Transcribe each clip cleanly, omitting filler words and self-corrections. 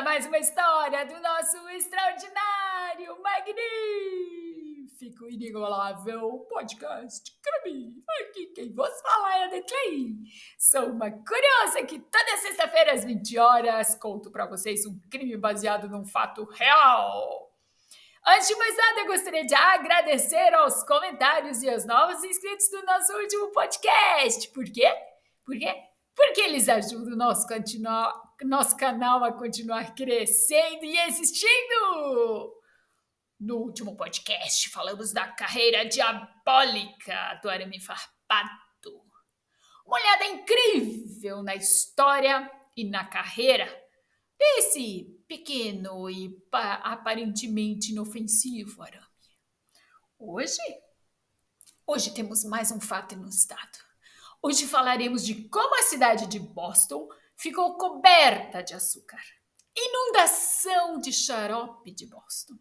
a mais uma história do nosso extraordinário, magnífico, inigualável podcast Crime. Aqui quem vos fala é a Detley. Sou uma curiosa que toda sexta-feira às 20 horas conto para vocês um crime baseado num fato real. Antes de mais nada, eu gostaria de agradecer aos comentários e aos novos inscritos do nosso último podcast. Por quê? Porque eles ajudam o nosso canal a continuar crescendo e existindo. No último podcast, falamos da carreira diabólica do arame farpado. Uma olhada incrível na história e na carreira desse pequeno e aparentemente inofensivo arame. Hoje temos mais um fato inusitado. Hoje falaremos de como a cidade de Boston ficou coberta de açúcar. Inundação de xarope de Boston.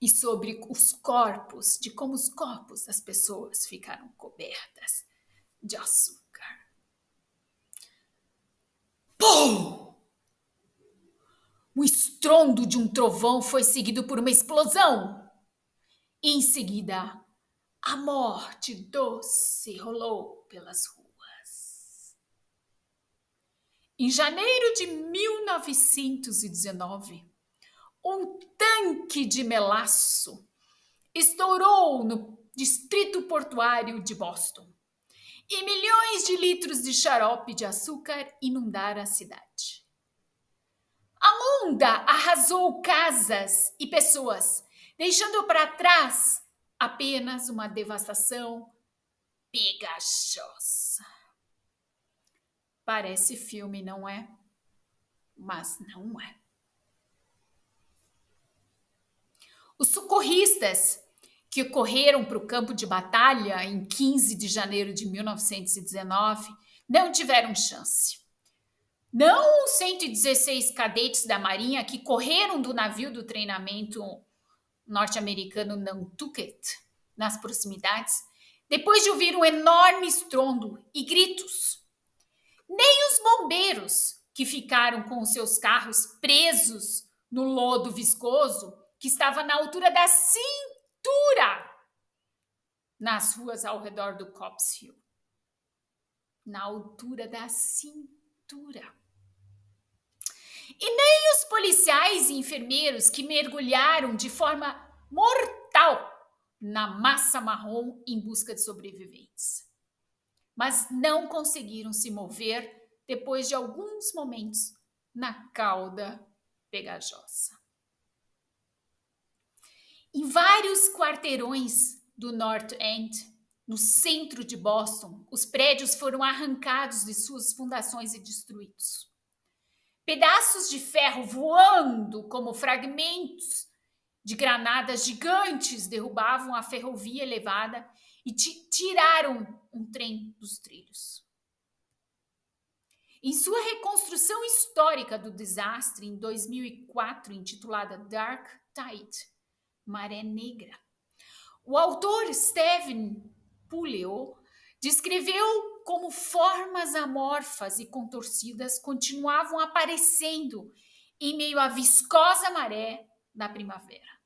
E sobre como os corpos das pessoas ficaram cobertas de açúcar. Pum! O estrondo de um trovão foi seguido por uma explosão. E em seguida, a morte doce rolou pelas ruas. Em janeiro de 1919, um tanque de melaço estourou no distrito portuário de Boston e milhões de litros de xarope de açúcar inundaram a cidade. A onda arrasou casas e pessoas, deixando para trás apenas uma devastação pegajosa. Parece filme, não é? Mas não é. Os socorristas que correram para o campo de batalha em 15 de janeiro de 1919 não tiveram chance. Não os 116 cadetes da Marinha que correram do navio do treinamento norte-americano Nantucket, nas proximidades, depois de ouvir um enorme estrondo e gritos. Nem os bombeiros, que ficaram com os seus carros presos no lodo viscoso, que estava na altura da cintura, nas ruas ao redor do Copp's Hill. Na altura da cintura. E nem os policiais e enfermeiros que mergulharam de forma mortal na massa marrom em busca de sobreviventes. Mas não conseguiram se mover depois de alguns momentos na cauda pegajosa. Em vários quarteirões do North End, no centro de Boston, os prédios foram arrancados de suas fundações e destruídos. Pedaços de ferro voando como fragmentos de granadas gigantes derrubavam a ferrovia elevada e tiraram um trem dos trilhos. Em sua reconstrução histórica do desastre em 2004, intitulada Dark Tide, Maré Negra, o autor Stephen Puleo descreveu como formas amorfas e contorcidas continuavam aparecendo em meio à viscosa maré da primavera.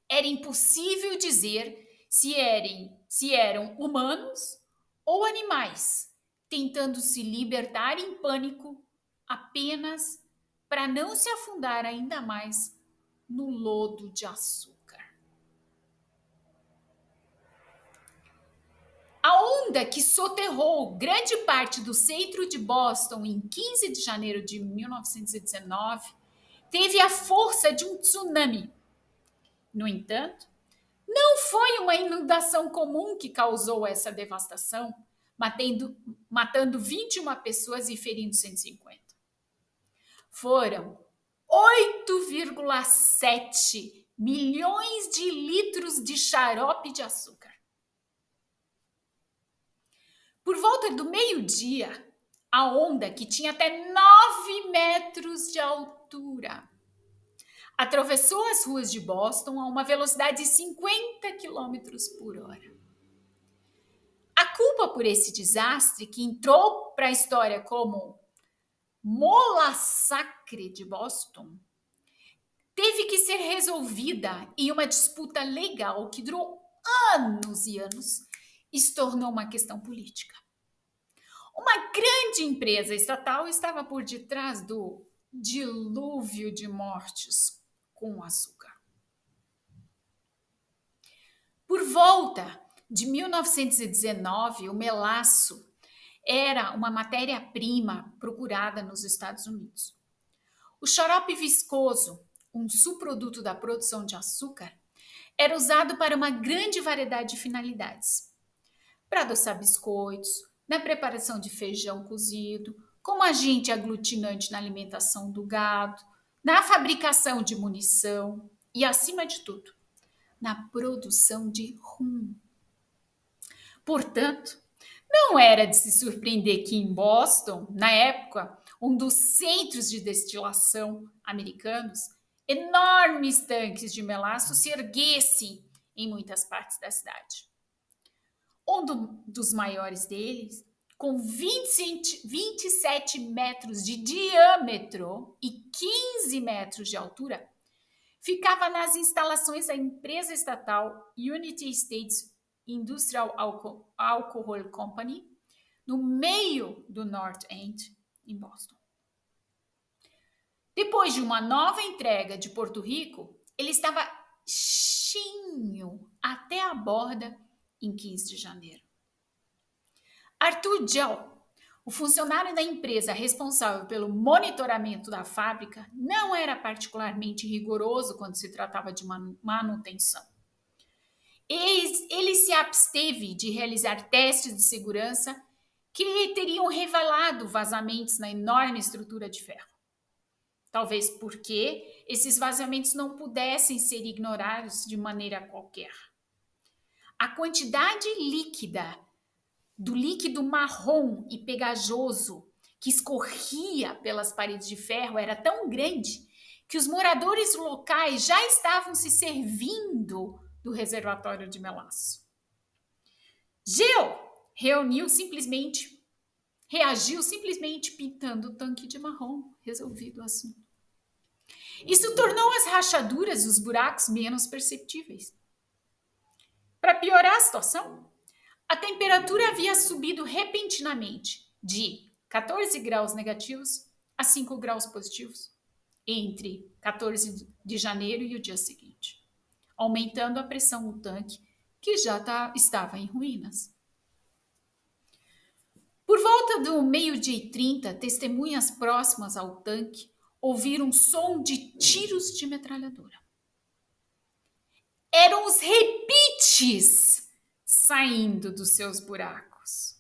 Era impossível dizer se eram humanos ou animais, tentando se libertar em pânico apenas para não se afundar ainda mais no lodo de açúcar. A onda que soterrou grande parte do centro de Boston em 15 de janeiro de 1919 teve a força de um tsunami. No entanto, não foi uma inundação comum que causou essa devastação, matando 21 pessoas e ferindo 150. Foram 8,7 milhões de litros de xarope de açúcar. Por volta do meio-dia, a onda, que tinha até 9 metros de altura, atravessou as ruas de Boston a uma velocidade de 50 quilômetros por hora. A culpa por esse desastre, que entrou para a história como molassacre de Boston teve que ser resolvida em uma disputa legal que durou anos e anos e se tornou uma questão política. Uma grande empresa estatal estava por detrás do dilúvio de mortes com o açúcar. Por volta de 1919, o melaço era uma matéria-prima procurada nos Estados Unidos. O xarope viscoso, um subproduto da produção de açúcar, era usado para uma grande variedade de finalidades. Para adoçar biscoitos, na preparação de feijão cozido, como agente aglutinante na alimentação do gado, na fabricação de munição e, acima de tudo, na produção de rum. Portanto, não era de se surpreender que em Boston, na época, um dos centros de destilação americanos, enormes tanques de melaço se erguessem em muitas partes da cidade. Dos maiores deles, com 27 metros de diâmetro e 15 metros de altura, ficava nas instalações da empresa estatal United States Industrial Alcohol Company, no meio do North End, em Boston. Depois de uma nova entrega de Porto Rico, ele estava cheio até a borda em 15 de janeiro. Arthur Gell, o funcionário da empresa responsável pelo monitoramento da fábrica, não era particularmente rigoroso quando se tratava de manutenção. Ele se absteve de realizar testes de segurança que teriam revelado vazamentos na enorme estrutura de ferro. Talvez porque esses vazamentos não pudessem ser ignorados de maneira qualquer. A quantidade líquida do líquido marrom e pegajoso que escorria pelas paredes de ferro era tão grande que os moradores locais já estavam se servindo do reservatório de melaço. Gil reagiu simplesmente pintando o tanque de marrom, resolvido o assunto. Isso tornou as rachaduras e os buracos menos perceptíveis. Para piorar a situação, a temperatura havia subido repentinamente de 14 graus negativos a 5 graus positivos entre 14 de janeiro e o dia seguinte, aumentando a pressão no tanque, que já estava em ruínas. Por volta do 12h30, testemunhas próximas ao tanque ouviram um som de tiros de metralhadora. Eram os repites saindo dos seus buracos.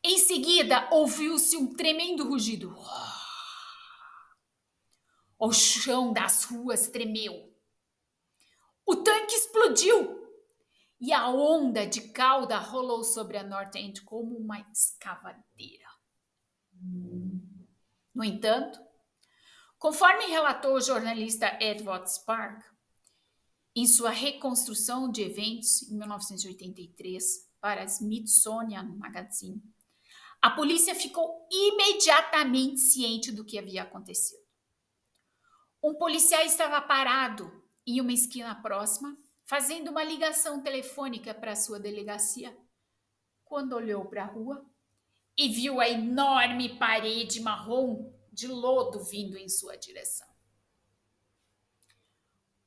Em seguida, ouviu-se um tremendo rugido. O chão das ruas tremeu. O tanque explodiu e a onda de cauda rolou sobre a North End como uma escavadeira. No entanto, conforme relatou o jornalista Edward Spark, em sua reconstrução de eventos em 1983 para a Smithsonian Magazine, a polícia ficou imediatamente ciente do que havia acontecido. Um policial estava parado em uma esquina próxima, fazendo uma ligação telefônica para a sua delegacia, quando olhou para a rua e viu a enorme parede marrom de lodo vindo em sua direção.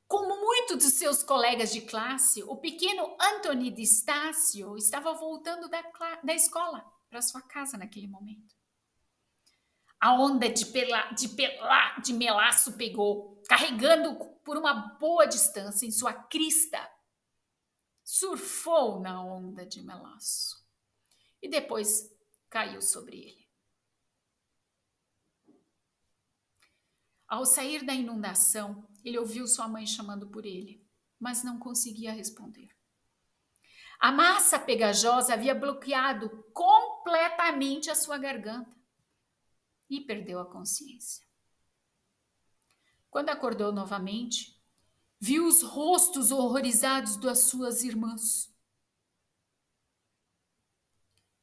Como muitos de seus colegas de classe, o pequeno Anthony de Stácio estava voltando da escola para sua casa naquele momento. A onda de melaço pegou, carregando por uma boa distância em sua crista. Surfou na onda de melaço e depois caiu sobre ele. Ao sair da inundação, ele ouviu sua mãe chamando por ele, mas não conseguia responder. A massa pegajosa havia bloqueado completamente a sua garganta e perdeu a consciência. Quando acordou novamente, viu os rostos horrorizados das suas irmãs.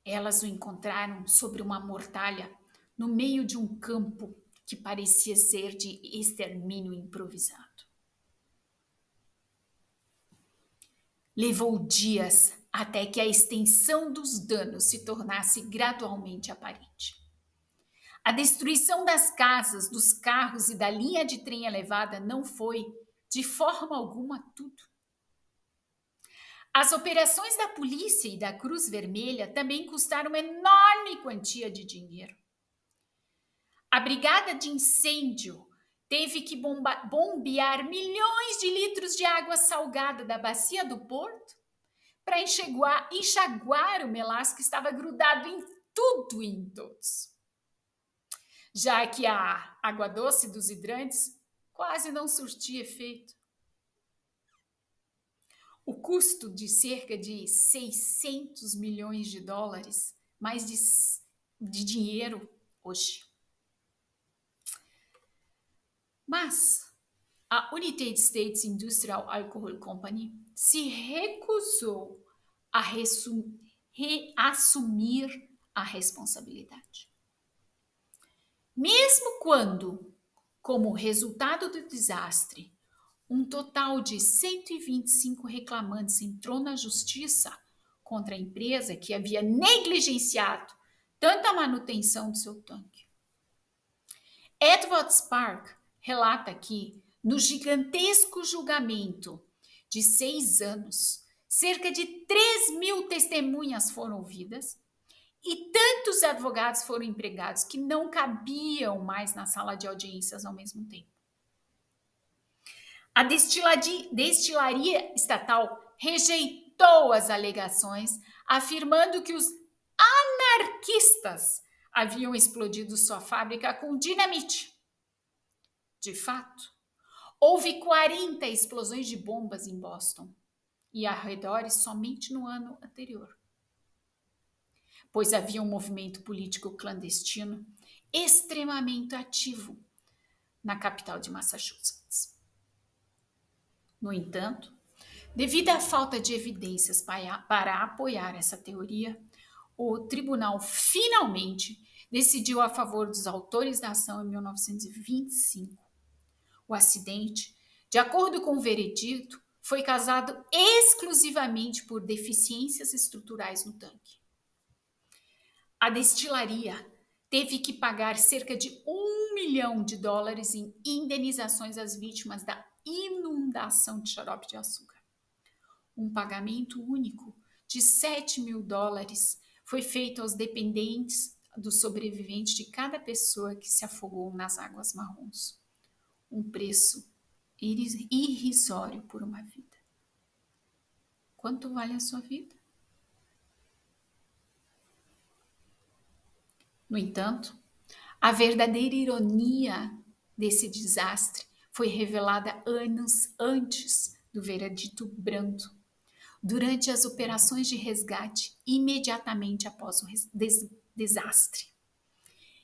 Elas o encontraram sobre uma mortalha no meio de um campo que parecia ser de extermínio improvisado. Levou dias até que a extensão dos danos se tornasse gradualmente aparente. A destruição das casas, dos carros e da linha de trem elevada não foi, de forma alguma, tudo. As operações da polícia e da Cruz Vermelha também custaram uma enorme quantia de dinheiro. A brigada de incêndio teve que bombear milhões de litros de água salgada da bacia do porto para enxaguar o melaço que estava grudado em tudo e em todos. Já que a água doce dos hidrantes quase não surtia efeito. O custo de cerca de 600 milhões de dólares, mais de dinheiro hoje. Mas a United States Industrial Alcohol Company se recusou a reassumir a responsabilidade. Mesmo quando, como resultado do desastre, um total de 125 reclamantes entrou na justiça contra a empresa que havia negligenciado tanto a manutenção do seu tanque. Edward Spark relata que, no gigantesco julgamento de 6 anos, cerca de 3.000 testemunhas foram ouvidas e tantos advogados foram empregados que não cabiam mais na sala de audiências ao mesmo tempo. A destilaria estatal rejeitou as alegações, afirmando que os anarquistas haviam explodido sua fábrica com dinamite. De fato, houve 40 explosões de bombas em Boston e arredores somente no ano anterior, pois havia um movimento político clandestino extremamente ativo na capital de Massachusetts. No entanto, devido à falta de evidências para apoiar essa teoria, o tribunal finalmente decidiu a favor dos autores da ação em 1925. O acidente, de acordo com o veredito, foi causado exclusivamente por deficiências estruturais no tanque. A destilaria teve que pagar cerca de $1 milhão em indenizações às vítimas da inundação de xarope de açúcar. Um pagamento único de $7.000 foi feito aos dependentes do sobrevivente de cada pessoa que se afogou nas águas marrons. Um preço irrisório por uma vida. Quanto vale a sua vida? No entanto, a verdadeira ironia desse desastre foi revelada anos antes do veredito brando, durante as operações de resgate imediatamente após o desastre.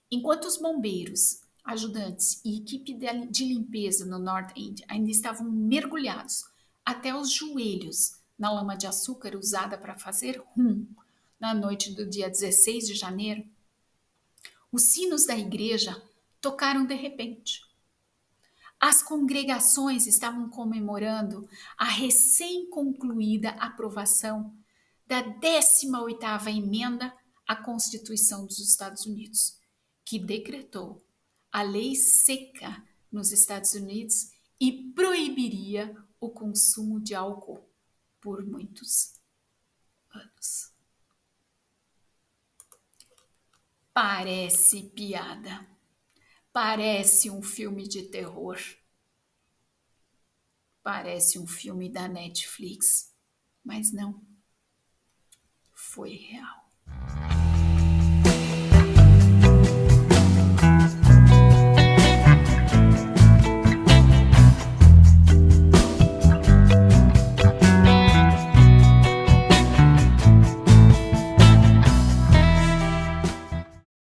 Enquanto os bombeiros, ajudantes e equipe de limpeza no North End ainda estavam mergulhados até os joelhos na lama de açúcar usada para fazer rum na noite do dia 16 de janeiro, os sinos da igreja tocaram de repente. As congregações estavam comemorando a recém-concluída aprovação da 18ª emenda à Constituição dos Estados Unidos, que decretou a lei seca nos Estados Unidos e proibiria o consumo de álcool por muitos anos. Parece piada. Parece um filme de terror. Parece um filme da Netflix. Mas não. Foi real.